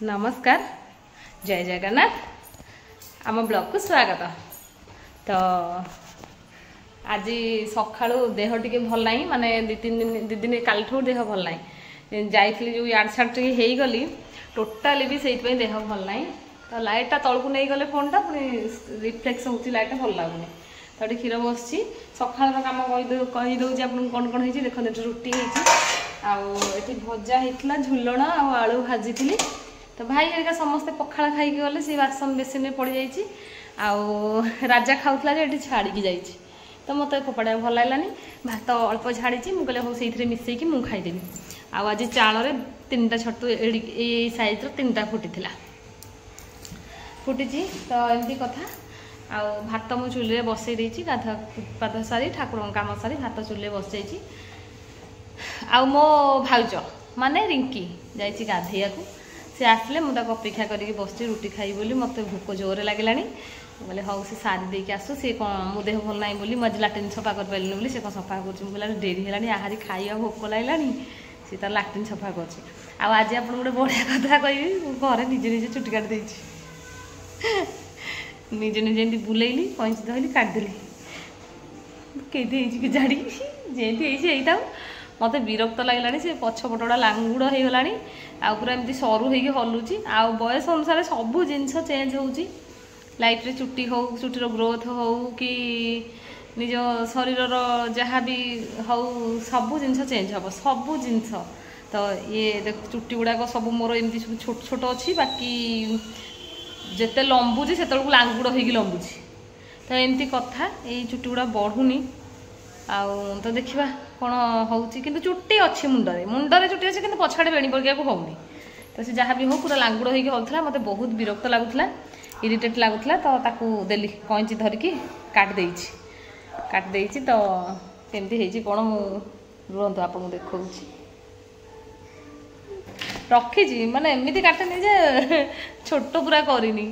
नमस्कार जय जगन्नाथ आम ब्लॉग को स्वागत। तो आज सकाळु देह टिके भल नहीं माने दी दिन काल देह भल नहीं जाइली जो याड साड टे हे गली टोटाली भी से देह भल नहीं। तो लाइटा तलकू नहीं गले फोनटा पुणी रिफ्लेक्स होची लाइट भल लागुनी। तो ये क्षीर बस सकाळ कम कहीदे आपको कौन कौन हो देखते रुटी होती भजा होता झुलण आलू भाजी थी। तो भाई हरिका समस्ते पखाड़ खाई गले से बासन बेसिन पड़ जाए राजा खाऊला ये छाड़ी जा तो मत फोपड़ा भल लगानी भात अल्प छाड़ी मुझे हाँ से मिसेकी मुझे खाईदेवी। आज चाल तीनटा छतु ए सैज्र तीनटा फुटी तो एमती कथा आ भात मु चुली बसई देती गाधा पाध सारी ठाकुर काम सारी भात चुली बस जाइए। आ मो भाउज माने रिंकी जाइए गाधैया सी आसले मुझे अपेक्षा करके बस रुटी खाई बोली मत भोक जोर लगे बोले हाँ सी सारी देकी आसू सी कौन मो देह भल ना बोली मुझे लाट्रिन सफा कर पारे बोली से कौन सफा कर डेरी है आहारी खाइबा भोक लगे सी तार लाट्रिन सफा कर। आज आप गोटे बढ़िया कथा कही घरे निजे निजे चुटी काटी निजे निजे एमती बुलेली कैंची धरली काटिदेली कि झाड़ी जमी था मत विरक्त लगे से पछपटा लांगुड़ हो गला पूरा एमती सरू हो हलुची आ बयस अनुसार सबू जिनस चेंज हो लाइफ रे चुट्टी हो चुट्टीर ग्रोथ हो कि निज शरीर जहाँ भी हो सबू जिनस चेंज हम सबू जिनस। तो ये देख चुट्टी गुड़ाक सब मोर एमती सब छोट छोट अच्छी बाकी जिते लंबुची से लांगुड़ हो लंबुची। तो एमती कथा ये चुट्टी गुड़ा बढ़ुनी तो देखा कौन हो चुट्टी अच्छी मुंडरे मुंडरे चुट्टी अच्छी कि पछाड़े बेणी पड़िया होनी। तो से जहाँ भी हो पूरा लांगुड़ होता मत बहुत विरक्त लगुला इरिटेट लगुला। तो ताकू देली कैंची धरिकी काटिदे तो केमती कौन रुहतु आपको देखा रखी माने एमती काटेनी जे छोट पूरा करनी।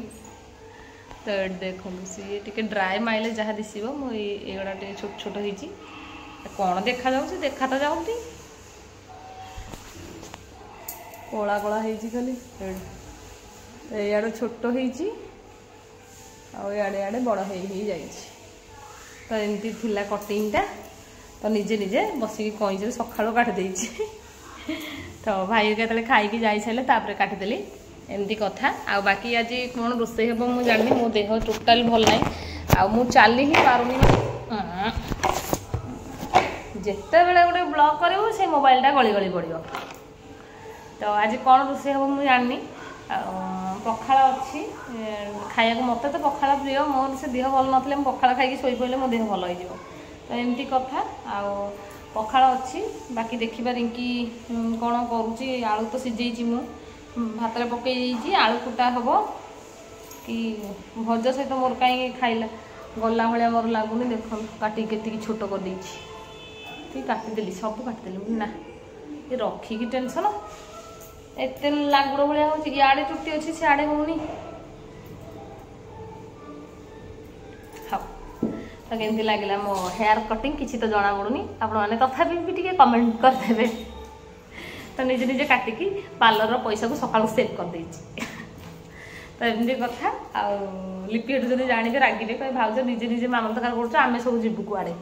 तो देखो सी टे ड्राए माइले जहाँ दिशो मुझा टे छोट छोट हो कौन देखा देखा तो जाऊँगी कला कला खाली याड़े छोट हो आड़े आड़े बड़ हो जाए। तो एमती थिला कटिंगटा तो निजे निजे बसिक कैंची सकाळु काटिदे। तो भाई के खाई जाई सारे तापर काटिदेली एमती कथा। आ बाकी आज कौन रोसे हे मुझे जानी मो देह टोटाल भल ना आ चली ही पारुनी जिते बेले गोटे ब्लॉग कर से मोबाइलटा गली गली पड़ो। तो आज कौन रोसे हे मुझे जानी पखाड़ अच्छी खाया मत तो पखाड़ प्रिय मोर से देह भल ना पखाड़ खाई शोई पड़े मो देह भल हो। तो एमती कथा आ पखाड़ अच्छी बाकी देखा रिंकी कौन करुच्ची आलू तो सीझे मु भात पकई आलू कुटा हम कि भजा सहित मोर कहीं खाइला गला भाया मोर लगुनि देख काटी के छोट कर काटिदेली सब काटिदेली ना ये रखिकी टेंशन एत लांगुड़ भाया हो इे चुट्टी अच्छी सियाड़े होनी। हाँ तो केमती लगे मो हेयर कटिंग किसी तो जना पड़ूनी आपने तथापि भी कमेंट करदे। तो निजे निजे काटिकी पार्लर पैसा को सकाळु सेव कर देछि। तो एमती कथा आ लिपि हेठु जदि जानिबे रागिबे कहे भाउज निजे निजे मामलतकार करछ आमे सब जीवु कुआडे।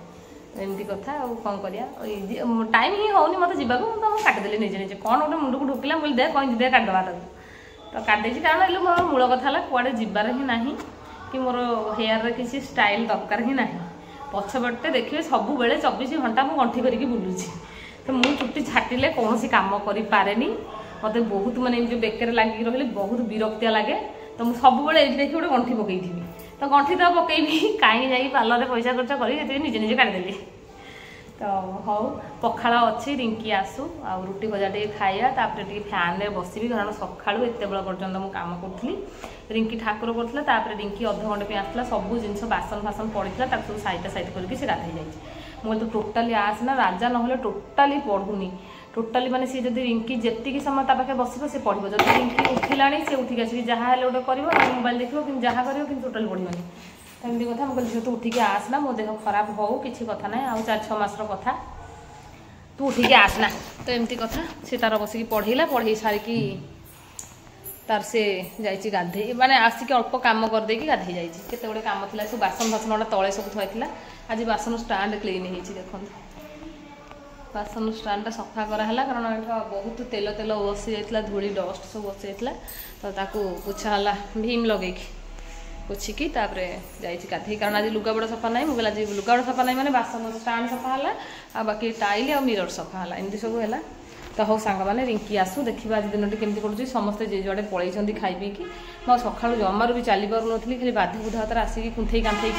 तो एमती कथा आ कौन करिया टाइम ही होनी मत जीवाक तो काटिदेली निजे निजे कौन गोटे मुंड को ढुकिला बोली दे कहीं दे काटिदेवा तो काटिदेछि कारण ये मोर मूल कथा है कुआडे जीवार ही नाही कि मोर हेयर रे किसी स्टाइल दरकार ही नाही। पछपटे देखिए सब बेले 24 घंटा मु गंठी करके बुलूची। तो मुझे चुट्टी छाटिले कौन सी कम करें मत बहुत माने जो बेकर लगिक रही बहुत विरक्तिया लगे। तो मुझे सब बेले देखिए गोटे गंठी पकई थी तो गंठी तो पकईबी कहीं जा पार्लर पैसा खर्च कर निजे निजे काटिदेली। तो हाँ पखाड़ अच्छी रिंकी आसू आ रुटी भजा टे खाइया तापर टे फैन रे बसबी कारण सकाळु एत बेला पर्यंत मु काम करूली रिंकी ठाकुर करथिला तापर रिंकी अध घंटे पे आसला सब जिनस बासन फासन पड़ीला सब साइड साइड करके से गाधई जाइए। मुझे तो टोटाली आस ना राजा ना टोटाली पढ़ुनी टोटाली माने सी जदि रिंकी जेतिकी समय ता पाखे बसिबो से पढ़िबो जदि रिंकी उठिलाणी से उठिक आसिक जहाँ हेले गोटे कर मोबाइल देखो कि जहाँ कर टोटाली पढ़िबनी। एमती कथा मुझे तू उठिक आसना मो देह खराब हो किसी कथा ना आ 4-6 मासर कथा तू उठिक आसना। तो एमती कथा से तार बसिक पढ़ेला पढ़े सारिकी तार से जाइए गाधे माने आसिक अल्प कम करदे गाधे जाइए केते गुडे काम थिला सब बासन बासन गुडा तले सब थुआइथिला आज बासन स्टांड क्लीन होइछि देखन बासन स्टांड सफा कराला कारण एटा बहुत तेल तेल बसी जाइथिला धूली डस्ट सब बसी जाइथिला तो ताकू पोछा हला भीम लगे पोछिकी तापरे जाइछि गाधे कारण आज लुगाबड़ सफा नाही मोबाइल आज लुगाबड़ सफा नाही माने बासन स्टांड सफा हला आ बाकी टाइल आ मिरर सफा हला एमती सब हला तो हौ सांग मैंने रिंकी आसू देखा आज दिन केमती करूँ समस्ते जे जुआड़े पलैंट खाई पीकी मैं सका जमार भी चली पार नी खाली बाधी बुधा हाथ आसिक कुंथई कांथई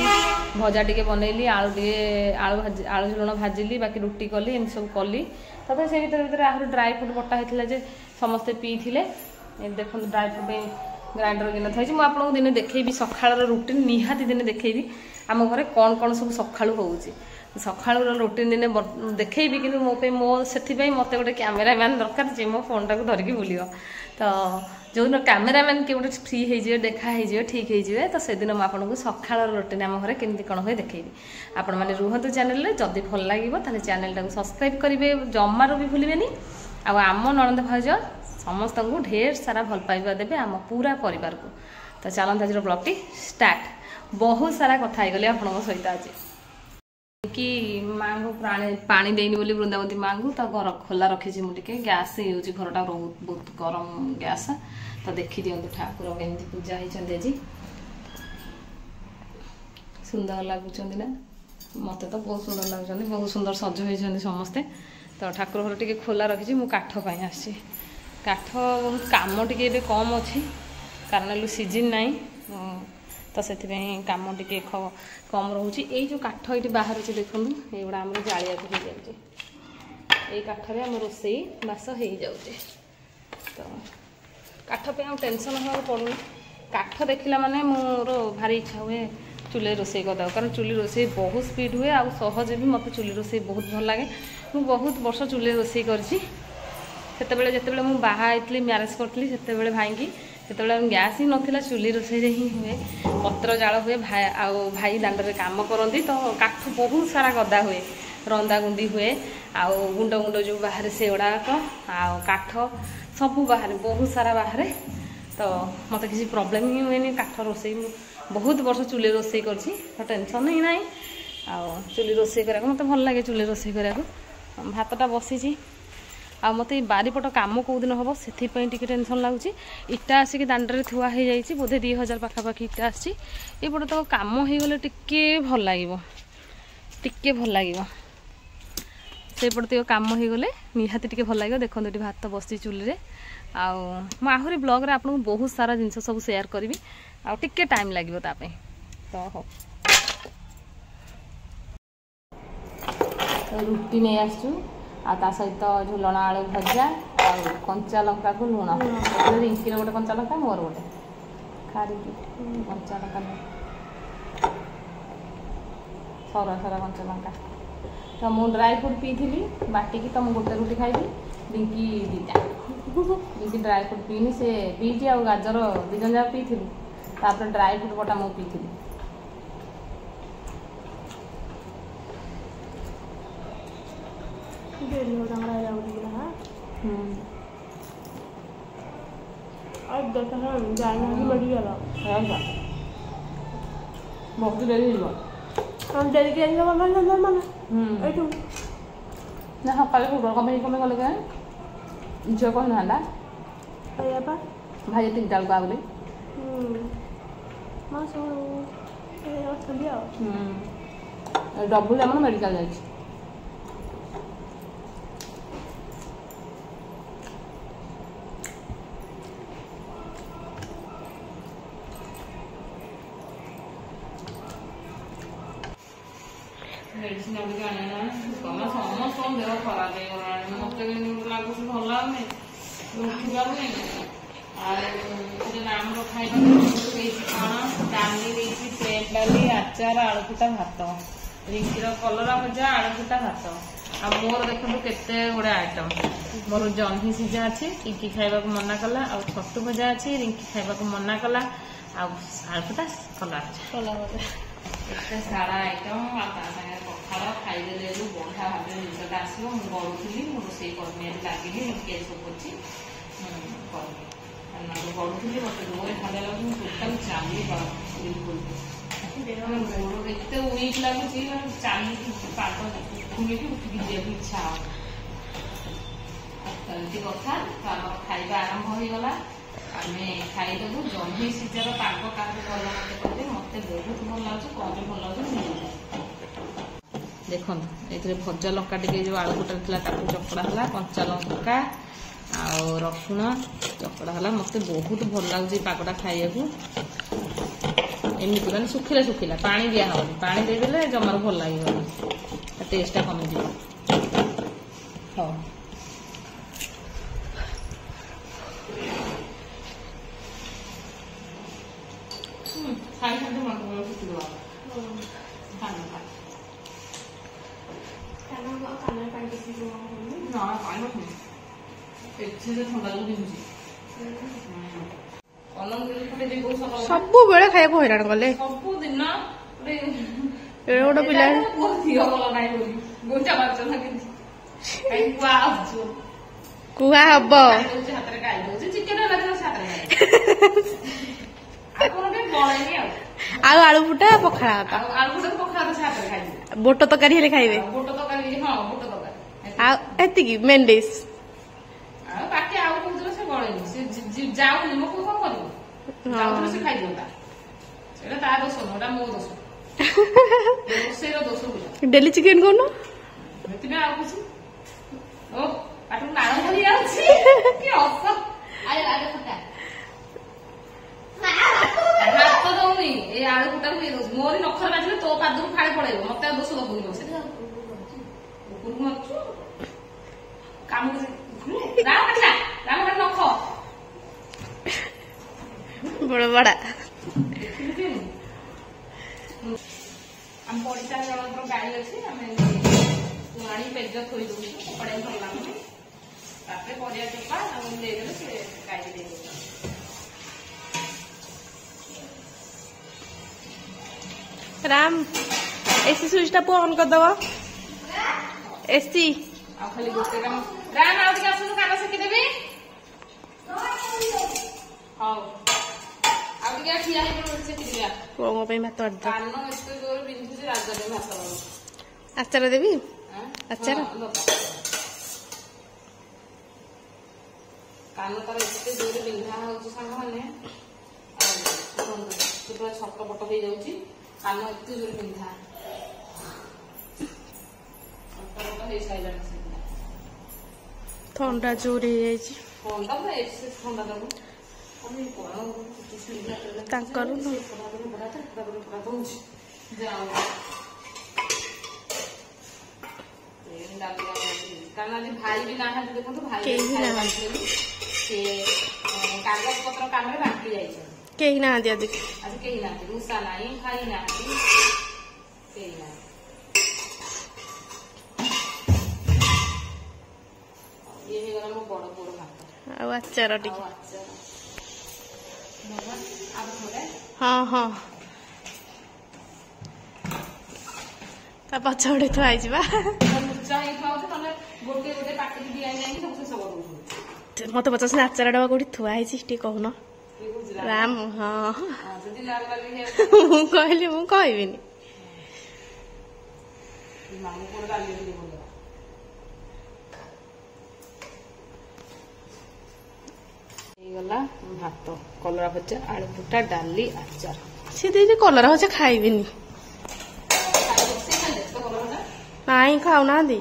भजा टे बनइली आलू झुलण भाजिली बाकी रुटी कली एम सब कली तथा से भर आहरी ड्राई फ्रुट बटा होता जे समस्ते पीते देख ड्राई फ्रुट ग्राइंडर गिन थी मुझे आपको दिन देखी सकाळ रुटीन निहाती दिन देखी आम घर कौन कौन सब सकाळु होउची सकाळ रुटीन दिन देखी कि मो से मत गोटे कैमेरामैन दरकार जे मो फोन टाक धरिकी बुलियो तो जो दिन कैमेरामैन किए गोटे फ्री हो देखा हो ठीक हो तो से दिन मुझे सकाळ रुटीन आम घर केमती कौन हुए देखी आपण मैंने रुहतु चैनल में जदि भल लगे चैनल टाक सब्सक्राइब करेंगे जमारू भी भूलें आम ननद भाज समस्त को ढेर सारा भल पाइबा देवे आम पूरा परिवार को तो चलते आज ब्लॉग स्टार्ट बहुत सारा कथा गली आप सहित आज कि माँ को पानी देनी बोली वृंदावती माँ को तो घर खोला रखी मुझे गैस यूज घरटा बहुत गरम गैस तो देखी दिंतु ठाकुर केमती पूजा होती आज सुंदर लगुच ना मत तो बहुत सुंदर लगुच बहुत सुंदर सज होती समस्ते तो ठाकुर घर टे खोला रखी मुझे काठ पाई आसी काठ बहुत कम टे कम अच्छी कारण सीजन नाई तो से कम टे कम रोचे ये जो काठ ये बाहर देखूँ ये आम जालिया हो जाए काठरे आम रोसे बास हो जाए तो काठ पे टेंशन हवा पड़ूनी काठ देखला माने मोर भारी इच्छा हुए चूल्हे रोसे करदा कारण चूल्हे रोसे बहुत स्पीड हुए आ सहज भी मत चूल्हे रोसे बहुत भल लगे मु बहुत वर्ष चूल्हे रोसे करते जिते मुझे बाहर मैरेज करी से भाई की से गैस ही नाला चूल्ही रोसे ही हुए पत्र जाल हुए भाई दांड में कम करती तो काठ बहुत सारा गदा हुए रंदा गुंदी हुए आउ गुंड गुंड जो बाहर से गुड़ाक काठ सब बाहर बहुत सारा बाहर तो मत किसी प्रॉब्लम ही हुए काठ रोसे बहुत वर्ष चूल्हे रोसे कर टेंशन ही ना चूल्ही रोसे करा मत भल लगे चूल्हे रोसे करा भातटा बसी आ मत बारीपट कम कौ दिन हम से टेंशन लगुच इटा आसिक दांडे थुआ हो जाए बोधे 2000 पाखापाखि इटा आसपटे तो कम हो गले टिके भल लगे टिके भल लगे सेपटे तो कम हो गले निहाती टिके भल लगे देखो ये भात बसी चूल्हे आहरी ब्लॉग रे आपको बहुत सारा जिनस सब शेयर करी आ टिके टाइम लगे तो हो रुटी नहीं आसु आ सहित झुलण आलू भजा आ कंचा लंका को लुण रिंकी गोटे कंचा लंका मोर गोटे खारी कंचा लंका सरा सरा कंचा लंका तो मुझे ड्राई फ्रूट पी बाटिकी तो मुझे गोटे रुटी खाइबी रिंकी दीटा रिंकी ड्राई फ्रूट पीनी से बीट आ गाजर दिजन जाक पी तापर ड्राई फ्रूट बटा मुझे पी बहुत डेरी ना सकाल कमे कमे गले क्या झील कह ना भाई 3टा बेलू बोली डबुल आम मेडिकल जाइए मेडिसिन आने समस्त देह खराब हो मत लगुच भल लगुनि उठी पारे आम खाଇବା कौन डाली प्लेन डाली आचार आलू पिटा भात रिंकीर कलरा भजा आलू पिटा भात आ मोर देखो केते गुड़े आइटम मोर जह्नी सीझा अच्छी टिंकी खाइबा मना कला आ छतु भजा अच्छी रिंकी खाइबा मना कला आलू पिटा कला भजा एत सारा आइटम पखाड़ खाईदे बढ़िया भाव जिनसा आसो मुझे गड़ुली रोसे लगे सब अच्छी ପଢୁଥିଲି ମତେ ଜୋରେ ଥଣ୍ଡା ଲାଗୁଛି ମୁଁ ଟୋଟାଲ ଚାଲି ପାରୁନି ବିଲକୁଲ ଗୋଡ ଏତେ ୱିକ୍ ଲାଗୁଛି ଚାଲିକି ପାଦ ଖୁଲିକି ଉଠିକି ଯିବାକୁ ଇଚ୍ଛା ହବ ଏମିତି କଥା। ଆମର ଖାଇବା ଆରମ୍ଭ ହେଇଗଲା ଆମେ ଖାଇଦେବୁ। ଜହ୍ନି ସିଝାର ପାଗ କାହାକୁ ଭଲ ମତେ କହିବେ ମତେ ବହୁତ ଭଲ ଲାଗୁଛି କଣ ଭଲ ଲାଗୁଛି ଦେଖନ୍ତୁ ଏଥିରେ ଭଜା ଲଙ୍କା ଟିକେ ଯୋଉ ଆଳୁ ଗୋଟା ଥିଲା ତାକୁ ଚକଡା ହେଲା କଞ୍ଚା ଲଙ୍କା ଆଉ ରସୁଣ ଚକଡା ହେଲା ମତେ ବହୁତ ଭଲ ଲାଗୁଛି ଏ ପାଗଟା ଖାଇବାକୁ। ଏମିତି ମାନେ ଶୁଖିଲା ଶୁଖିଲା ପାଣି ଦିଆ ହବନି ପାଣି ଦେଇଦେଲେ ଜମାରୁ ଭଲ ଲାଗିବନି ଟେଷ୍ଟଟା କମିଯିବ। ହଉ ଖାଇଥାନ୍ତି ମନ ଶୁଖିଦେବା ସବୁବେଳେ ଖାଇବାକୁ ହଇରାଣ କଲେ ସବୁଦିନ ଗୋଟେ ପିଲା କୁହା ହବ ଆଉ ଆଳୁ ଫୁଟା ପଖାଳ ବୋଟ ତରକାରୀ ହେଲେ ଖାଇବେ ଆଉ ଏତିକି ମେନ୍ ଡିସ୍ ବାକି ଆଉ କହୁଥିଲେ ସେ ଗଳେନି ସେ ଯାଉନି ମୋ କଣ କରିବ ଯାଉଥିଲେ ସେ ଖାଇଦିଅନ୍ତା ସେଇଟା ତା ଦୋଷ ନୁହଁ ଏଟା ମୋ ଦୋଷ ରୋଷେଇର ଦୋଷ ବୁଝା ଡେଲି ଚିକେନ କରୁନ ସେଥିପାଇଁ ଆଉ କିଛି ଓ ପାଟକୁ ନାଳ ଧରି ଯାଉଛି କି ହସ ହାତ ଦଉନି ଏଇ ଆଳୁ ଫୁଟାକୁ ଇଏ ଦଉଛି ମୋରି ନଖର ବାଜିଲେ ତୋ ପାଦକୁ ଫାଳେ ପଳେଇବ ମତେ ଆଉ ଦୋଷ ଦବୁନି ସେଟା ଉପରକୁ ମାରୁଛୁ କାମକୁ ନଖ ବଡ ବଡା ଆମ ପଡିଶା ଜଣଙ୍କର ଗାଈ ଅଛି ଆମେ ଆଣି ପେଜ ଥୋଇ ଦଉଛୁ କପଡା ଭଲ ଲାଗୁନି ତାପରେ ପରିବା ଚୋପା ଆମକୁ ଦେଇଦେଲେ ସେ ଗାଈ ଦେଇଦେବେ। ରାମ ଏସି ସୁଇଚ ଟା ପୁଅ ଅନ୍ କରିଦବ ଏସି ଆଉ ଖାଲି ଗୋଟେ କାମ ରାମ ଆଉ ଟିକେ ଆସୁନୁ କାନ ଶିଖିଦେବି ହଉ ଆଉ ଟିକେ ଠିଆ ହେଇକି ଶିଖିଦିଆ ପୁଅଙ୍କ ପାଇଁ ଭାତ କାନ ଏତେ ଜୋରେ ବିନ୍ଧୁଛି ରାଜ ପାଇଁ ଭାତ ଆଚାର ଦେବି ଆଚାର କାନ ତାର ଏତେ ଜୋରେ ବିନ୍ଧା ହଉଛି ସାଙ୍ଗମାନେ ପୁରା ଛଟପଟ ହେଇଯାଉଛି କାନ ଏତେ ଜୋରେ ବିନ୍ଧା ଛଟପଟ ହେଇସାରିଲାଣି ଥଣ୍ଡା ଜୋରେ ହେଇଯାଇଛି ଥଣ୍ଡା ତ ଏକ୍ସେସ୍ ଥଣ୍ଡା ଦେବୁ ତାଙ୍କର କାରଣ ଆଜି ଭାଇ ବି ନାହାନ୍ତି ଦେଖନ୍ତୁ ଭାଇ ସେ କାଗଜ ପତ୍ର କାମରେ ବାଣ୍ଟି ଯାଇଛନ୍ତି କେହି ନାହାନ୍ତି ଆଜି କେହି ନାହାନ୍ତି ମୂଷା ନାହିଁ ଭାଇ ନାହାନ୍ତି କେହି ନାହାନ୍ତି ଇଏ ହେଇଗଲା ମୋ ବଡ ପୁଅର ଭାତ ଆଉ ଆଚାର ଟିକେ ହଁ ହଁ ତା ପଛ ଗୋଟେ ଥୁଆ ହେଇଛି ବା ମତେ ପଚାଶ ଆଚାର ଡବା କୋଉଠି ଥୁଆ ହେଇଛି ଟିକେ କହୁନ ରାମ ହଁ ମୁଁ କହିଲି ମୁଁ କହିବିନି ହେଇଗଲା ଭାତ କଲରା ଭଜା ଆଳୁ ଫୁଟା ଡାଲି ଆଚାର ସେ ଦେଇଛି କଲରା ଭଜା ଖାଇବିନି ନାଇଁ ଖାଉନାହାନ୍ତି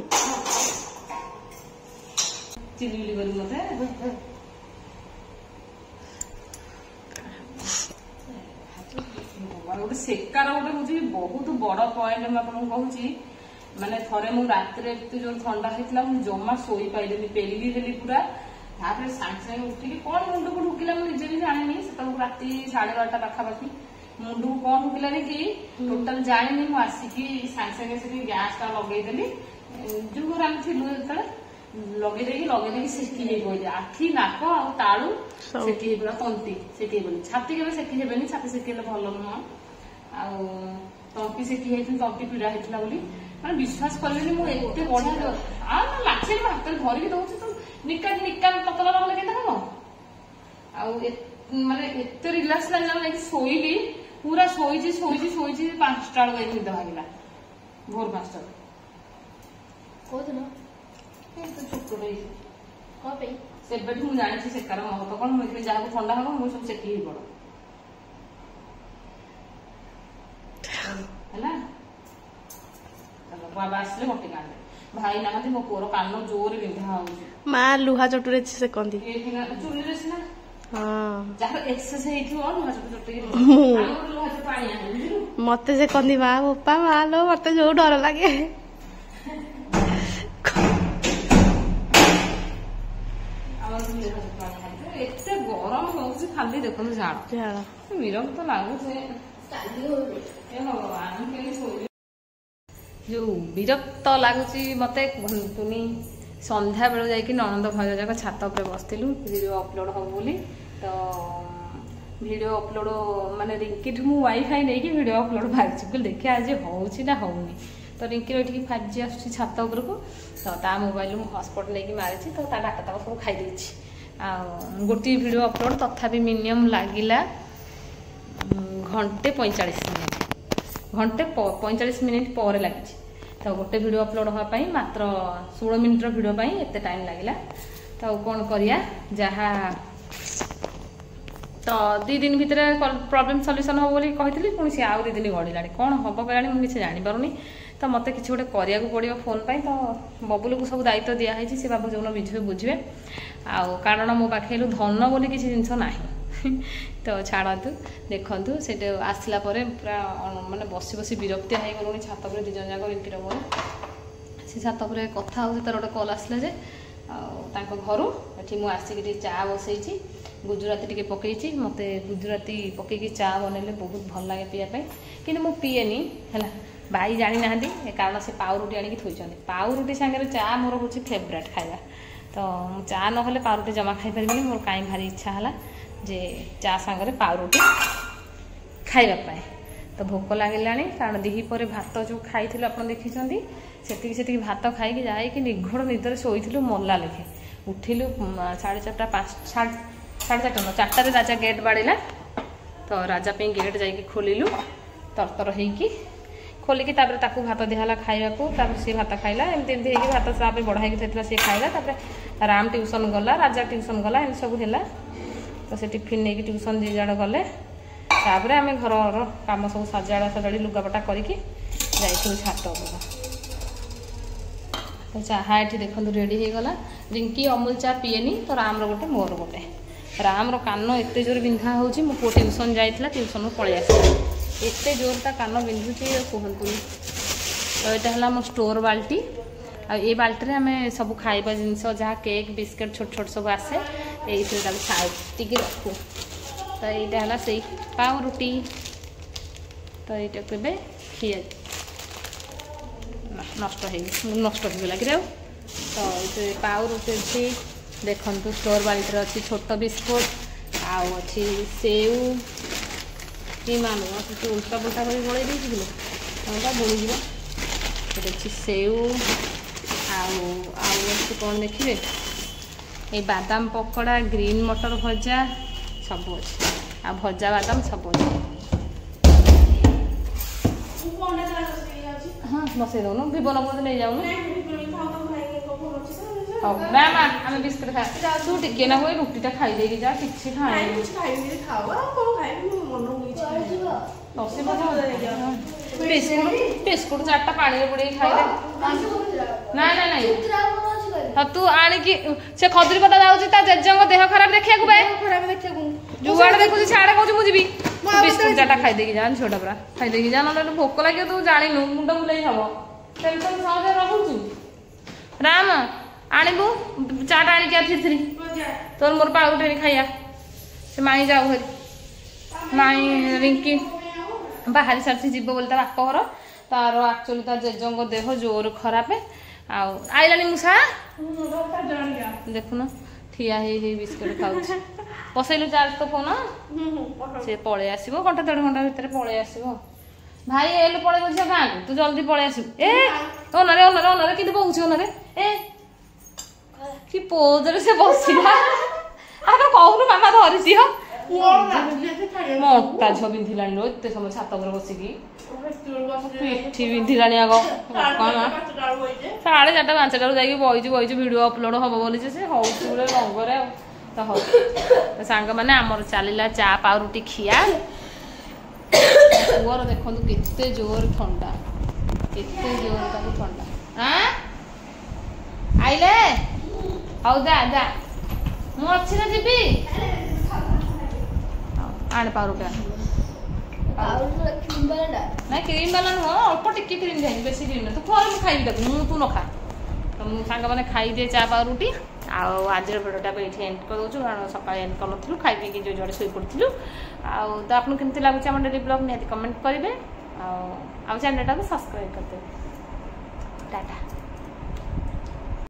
ଚିଲି କରି ମତେ ଗୋଟେ ସେକାର ଗୋଟେ ହଉଛି ବହୁତ ବଡ ପଏଣ୍ଟ ମୁଁ ଆପଣଙ୍କୁ କହୁଛି ମାନେ ଥରେ ମୁଁ ରାତିରେ ଏତେ ଯୋଉ ଥଣ୍ଡା ହେଇଥିଲା ମୁଁ ଜମା ଶୋଇପାରିଲିନି ପେଲି ଦେଲି ପୁରା ତାପରେ ସାଙ୍ଗେ ସାଙ୍ଗେ ଉଠିକି କଣ ମୁଣ୍ଡକୁ ଢୁକିଲା ମୁଁ ନିଜେ ବି ଜାଣିନି ସେତେବେଳକୁ ରାତି 12:30 ପାଖାପାଖି ମୁଣ୍ଡକୁ କଣ ଢୁକିଲାନି କି ଟୋଟାଲ ଜାଣିନି ମୁଁ ଆସିକି ସାଙ୍ଗେ ସାଙ୍ଗେ ସେଠି ଗ୍ୟାସ ଟା ଲଗେଇଦେଲି ଯୋଉ ଘରେ ଆମେ ଥିଲୁ ଯେତେବେଳେ ଲଗେଇ ଦେଇକି ସେକି ହେଇ ପଡିଲି ଆଖି ନାକ ଆଉ ତାଳୁ ସେକି ହେଇପଡା ତଣ୍ଟି ସେକି ହେଇପଡି ଛାତି କେବେ ସେକି ହେବେନି ଛାତି ସେକି ହେଲେ ଭଲ ନୁହଁ ଆଉ ତଣ୍ଟି ସେକି ହେଇଥିଲି ତଣ୍ଟି ପୀଡା ହେଇଥିଲା ବୋଲି ମାନେ ବିଶ୍ୱାସ କଲେନି ମୁଁ ଏତେ ବଢିଆ ଆଉ ଲାଖେ ହାତରେ ଧରିକି ଦଉଛି ତୁ ନିକା ପତଳା ନହେଲେ କେମିତି ହବ ଆଉ ମାନେ ଏତେ ରିଲାକ୍ସ ଲାଗିଲା ଯାଇକି ଶୋଇଲି ପୁରା ଶୋଇଛି 5ଟା ବେଳକୁ ନିଦ ଭାଗିଲା ଭୋର 5ଟା କୋଉଦିନ ଛୋଟଟେ କଣ ପାଇଁ ସେବେଠୁ ମୁଁ ଜାଣିଛି ସେକାର ମହତ୍ଵ କଣ। ମୁଁ ଏଥିରେ ଯାହାକୁ ଥଣ୍ଡା ହବ ମୁଁ ସବୁ ସେକି ହେଇ ପଡ ହେଲା। ବାବା ଆସିଲେ ବଟିକା ଆଣିଲେ। ଭାଇ ନାହାନ୍ତି ମୋ ପୁଅର କାନ ଜୋରେ ବିନ୍ଧା ହଉଛି। ମା ଲୁହା ଚଟୁରେ ସେକନ୍ତି ଚୁଲିରେ ସିନା ଯାହାର ଏକ୍ସେସ ହେଇଥିବ ଲୁହା ଚଟୁ ଚଟେଇ ଲୁହା ଚଟୁ ପାଣି ଆଣିବୁ ମତେ ସେକନ୍ତି ମା ବୋପା ମା ଲୋ ମତେ ଯୋଉ ଡର ଲାଗେ। ଏତେ ଗରମ ହଉଛି ଖାଲି ଦେଖନ୍ତୁ ଝାଳ ବିରକ୍ତ ଲାଗୁଛି। ଯୋଉ ବିରକ୍ତ ଲାଗୁଛି ମତେ କୁହନ୍ତୁନି। ସନ୍ଧ୍ୟା ବେଳୁ ଯାଇକି ନଣନ୍ଦ ଭୟ ଯାକ ଛାତ ଉପରେ ବସିଥିଲୁ ଭିଡ଼ିଓ ଅପଲୋଡ଼ ହବ ବୋଲି। ତ ଭିଡ଼ିଓ ଅପଲୋଡ଼ ମାନେ ରିଙ୍କିଠୁ ମୁଁ ୱାଇଫାଇ ନେଇକି ଭିଡ଼ିଓ ଅପଲୋଡ଼ ଭାବିଛି ବୋଲି ଦେଖିବା ଆଜି ହଉଛି ନା ହଉନି। ତ ରିଙ୍କିର ଏଠିକି 5G ଆସୁଛି ଛାତ ଉପରକୁ। ତ ତା ମୋବାଇଲରୁ ମୁଁ ହଟସ୍ପଟ୍ ନେଇକି ମାରିଛି। ତ ତା ଡାଟା ତାକୁ ସବୁ ଖାଇଦେଇଛି। ଆଉ ଗୋଟିଏ ଭିଡ଼ିଓ ଅପଲୋଡ଼ ତଥାପି ମିନିମମ୍ ଲାଗିଲା ଘଣ୍ଟେ 45 ମିନିଟ୍। ଘଣ୍ଟେ 45 ମିନିଟ୍ ପରେ ଲାଗିଛି। ତ ଗୋଟେ ଭିଡ଼ିଓ ଅପଲୋଡ଼ ହେବା ପାଇଁ ମାତ୍ର 16 ମିନିଟ୍ର ଭିଡ଼ିଓ ପାଇଁ ଏତେ ଟାଇମ୍ ଲାଗିଲା। ତ କ'ଣ କରିବା ଯାହା ତ 2 ଦିନ ଭିତରେ ପ୍ରୋବ୍ଲେମ୍ ସଲ୍ୟୁସନ୍ ହେବ ବୋଲି କହିଥିଲି। ପୁଣି ସେ ଆଉ 2 ଦିନ ଗଡ଼ିଲାଣି କ'ଣ ହେବ କେଜାଣି ମୁଁ କିଛି ଜାଣିପାରୁନି। ତ ମୋତେ କିଛି ଗୋଟେ କରିବାକୁ ପଡ଼ିବ ଫୋନ୍ ପାଇଁ। ତ ବବୁଲକୁ ସବୁ ଦାୟିତ୍ୱ ଦିଆହେଇଛି। ସେ ବାବୁ ଯେଉଁନ ବୁଝିବେ ଆଉ କାରଣ ମୋ ପାଖେ ଧନ ବୋଲି କିଛି ଜିନିଷ ନାହିଁ। ତ ଛାଡ଼ନ୍ତୁ ଦେଖନ୍ତୁ ସେଟା ଆସିଲା ପରେ ପୁରା ମାନେ ବସି ବସି ବିରକ୍ତିଆ ହେଇଗଲୁଣି ଛାତ ଉପରେ 2 ଜଣ ଯାକ ରିଙ୍କିର ମୋର। ସେ ଛାତ ଉପରେ କଥା ହେଉଛି ତାର ଗୋଟେ କଲ୍ ଆସିଲା ଯେ ଆଉ ତାଙ୍କ ଘରୁ ଏଠି ମୁଁ ଆସିକି ଟିକେ ଚା ବସେଇଛି। ଗୁଜୁରାତି ଟିକେ ପକେଇଛି। ମୋତେ ଗୁଜୁରାତି ପକେଇକି ଚା ବନେଇଲେ ବହୁତ ଭଲ ଲାଗେ ପିଇବା ପାଇଁ। କିନ୍ତୁ ମୁଁ ପିଏନି ହେଲା। ଭାଇ ଜାଣିନାହାନ୍ତି କାରଣ ସେ ପାଉରୁଟି ଆଣିକି ଥୋଇଛନ୍ତି। ପାଉରୁଟି ସାଙ୍ଗରେ ଚା ମୋର ହେଉଛି ଫେଭରେଟ୍ ଖାଇବା। ତ ମୁଁ ଚା ନହେଲେ ପାଉରୁଟି ଜମା ଖାଇପାରିବିନି। ମୋର କାହିଁ ଭାରି ଇଚ୍ଛା ହେଲା ଯେ ଚା ସାଙ୍ଗରେ ପାଉରୁଟି ଖାଇବା ପାଇଁ। ତ ଭୋକ ଲାଗିଲାଣି କାରଣ ଦିହିପରେ ଭାତ ଯେଉଁ ଖାଇଥିଲୁ ଆପଣ ଦେଖିଛନ୍ତି ସେତିକି ଭାତ ଖାଇକି ଯାଇକି ନିଘୋଡ଼ ନିଦରେ ଶୋଇଥିଲୁ ମଲା ଲେଖେ। ଉଠିଲୁ 4:30 ରାଜା ଗେଟ୍ ବାଡ଼ିଲା। ତ ରାଜା ପାଇଁ ଗେଟ୍ ଯାଇକି ଖୋଲିଲୁ ତରତର ହେଇକି ଖୋଲିକି ତାପରେ ତାକୁ ଭାତ ଦିଆହେଲା ଖାଇବାକୁ। ତାପରେ ସିଏ ଭାତ ଖାଇଲା। ଏମିତି ହେଇକି ଭାତ ତା ପାଇଁ ବଢ଼ା ହେଇକି ଥୋଇଥିଲା ସିଏ ଖାଇଲା। ତାପରେ ରାମ ଟ୍ୟୁସନ୍ ଗଲା ରାଜା ଟ୍ୟୁସନ୍ ଗଲା ଏମିତି ସବୁ ହେଲା। ତ ସେ ଟିଫିନ୍ ନେଇକି ଟ୍ୟୁସନ୍ 2 ଜଣ ଗଲେ। ତାପରେ ଆମେ ଘରର କାମ ସବୁ ସଜାଡ଼ି ଲୁଗାପଟା କରିକି ଯାଇଥିଲୁ ଛାତ ଉପରକୁ। ତ ଚାହା ଏଠି ଦେଖନ୍ତୁ ରେଡ଼ି ହେଇଗଲା। ରିଙ୍କି ଅମୁଲ ଚା ପିଏନି। ତ ରାମର ଗୋଟେ ମୋର ଗୋଟେ। ରାମର କାନ ଏତେ ଜୋରେ ବିନ୍ଧା ହେଉଛି। ମୋ ପୁଅ ଟ୍ୟୁସନ୍ ଯାଇଥିଲା ଟ୍ୟୁସନ୍ରୁ ପଳେଇ ଆସିଲା। ଏତେ ଜୋରେ ତା କାନ ବିନ୍ଧୁଛି କୁହନ୍ତୁନି। ତ ଏଇଟା ହେଲା ମୋ ଷ୍ଟୋର ବାଲ୍ଟି। ଆଉ ଏ ବାଲ୍ଟିରେ ଆମେ ସବୁ ଖାଇବା ଜିନିଷ ଯାହା କେକ୍ ବିସ୍କୁଟ୍ ଛୋଟ ଛୋଟ ସବୁ ଆସେ ଏଇଥିରେ ତାକୁ ସାଇତିକି ରଖୁ। ତ ଏଇଟା ହେଲା ସେଇ ପାଉରୁଟି। ତ ଏଇଟାକୁ ଏବେ ଖିଆ ନଷ୍ଟ ହେଇଗଲା କି ଆଉ। ତ ସେ ପାଉରୁଟି ଅଛି ଦେଖନ୍ତୁ ଷ୍ଟୋର ବାଲ୍ଟିରେ ଅଛି ଛୋଟ ବିସ୍କୁଟ୍ ଆଉ ଅଛି ସେଉ କି ମାନୁ ଟିକେ ଉଲ୍ଟା ପୁଲ୍ଟା କରି ଗୋଳେଇ ଦେଇଥିଲୁ ତା ବୁଡ଼ିଯିବ। ଏଠି ଅଛି ସେଉ ଆଉ ଅଛି କ'ଣ ଦେଖିବେ এই বাদাম পকোড়া গ্রিন মটর ভজা ସବୁ ଅଛି ଆଉ ଭଜା ବାଦାମ ସବୁ ଅଛି। ହଁ ବସେଇ ଦେଉନୁ ଭିବନ ବୋଧେ ନେଇଯାଉନୁ। ହଉ ନା ମା ଆମେ ବିସ୍କୁଟ ଖାଇବା ତୁ ଟିକେ ନା ହୁଏ ରୁଟିଟା ଖାଇଦେଇକି ଯା କିଛି ଖାଇନି। ବିସ୍କୁଟ 4ଟା ପାଣିରେ ବୁଡ଼େଇକି ଖାଇଲେ ନାଇଁ ତୁ ଆଣିକି ସେ ଖଜୁରୀ ପତା ଯାଉଛି ତା ଜେଜେଙ୍କ ଦେହ ଖରାପ ଦେଖିବାକୁ ଯୁଆଡେ ଦେଖୁଛି ସିଆଡେ କହୁଛି ମୁଁ ଯିବି। ବିସ୍କୁଟ 4ଟା ଖାଇଦେଇକି ଯା ଝିଅଟା ପୁରା ଖାଇଦେଇକି ଯା ନହେଲେ ଭୋକ ଲାଗିବ ତୁ ଜାଣିନୁ ମୁଣ୍ଡ ବୁଲେଇ ହବ। ଟେନସନ ସହଜରେ ରହୁଛୁ। ରାମ ଆଣିବୁ 4ଟା ଆଣିକି ଆ ଥିରି ତୋର ମୋର ପାଉରୁଟି ଖାଇବା। ସେ ମାଇଁ ଯାଉ ଘରେ ମାଇଁ ରିଙ୍କି ବାହାରି ସାରିଛି ଯିବ ବୋଲି ତା ବାପ ଘର। ତାର ଆକ୍ଚୁଆଲି ତା ଜେଜେଙ୍କ ଦେହ ଜୋର ଖରାପ। ଆଉ ଆଇଲାଣି ମୂଷା ଦେଖୁନ ଠିଆ ହେଇ ବିସ୍କୁଟ ଖାଉଛି। ବସେଇଲୁ ଚାର୍ଜ ତ ଫୋନ ସେ ପଳେଇ ଆସିବ ଘଣ୍ଟା 1.5 ଘଣ୍ଟା ଭିତରେ ପଳେଇ ଆସିବ। ଭାଇ ଏଲୁ ପଳେଇବ ଝିଅ ଗାଁକୁ ତୁ ଜଲ୍ଦି ପଳେଇ ଆସିବୁ। ଏ ଅନରେ କିନ୍ତୁ କହୁଛି ଅନରେ ଏ କି ପୋଜରେ ସେ ବସିଲା। ଆମେ କହୁନୁ ମାମା ଧରିଛି ମୋଟା ଝିଅ ବିନ୍ଧିଲାଣି ଲୋ ଏତେ ସମୟ ଛାତ ଉପରେ ବସିକି ପିଠି ବିନ୍ଧିଲାଣି ଆଗ କଣ 4:30 5ଟାରୁ ଯାଇକି ବଇଛୁ ଭିଡିଓ ଅପଲୋଡ ହବ ବୋଲି ଯେ ସେ ହଉଛି ଗୋଟେ ରଙ୍ଗରେ ଆଉ ତ ହଉ ସାଙ୍ଗମାନେ ଆମର ଚାଲିଲା ଚା ପାଉରୁଟି ଖିଆ ପୁଅର ଦେଖନ୍ତୁ କେତେ ଜୋର ଥଣ୍ଡା କେତେ ଜୋର ତାକୁ ଥଣ୍ଡା ଆଇଲେ ହଉ ଯା ମୁଁ ଅଛି ନା ଯିବି ଆଣେ ପାଉରୁଟା ନାଇଁ କ୍ରିମ୍ ବାଲା ନୁହଁ ଅଳ୍ପ ଟିକେ କ୍ରିମ୍ ଖାଇବି ବେଶୀ କ୍ରିମ୍ ନା ତୁ ପରେ ମୁଁ ଖାଇବି ତାକୁ ତୁ ନ ଖା ତ ମୁଁ ସାଙ୍ଗମାନେ ଖାଇଦିଏ ଚା ପାଉରୁଟି ଆଉ ଆଜିର ଭିଡ଼ିଓଟାକୁ ଏଇଠି ଏଣ୍ଡ କରିଦେଉଛୁ କାରଣ ସକାଳେ ଏଣ୍ଡ କରିନଥିଲୁ ଖାଇ ପିଇକି ଯେଉଁ ଯୁଆଡ଼େ ଶୋଇପଡ଼ିଥିଲୁ ଆଉ ତ ଆପଣଙ୍କୁ କେମିତି ଲାଗୁଛି ଆମ ଡେଲି ବ୍ଲଗ୍ ନିହାତି କମେଣ୍ଟ କରିବେ ଆଉ ଚ୍ୟାନେଲଟାକୁ ସବସ୍କ୍ରାଇବ୍ କରିଦେବେ ଟାଟା।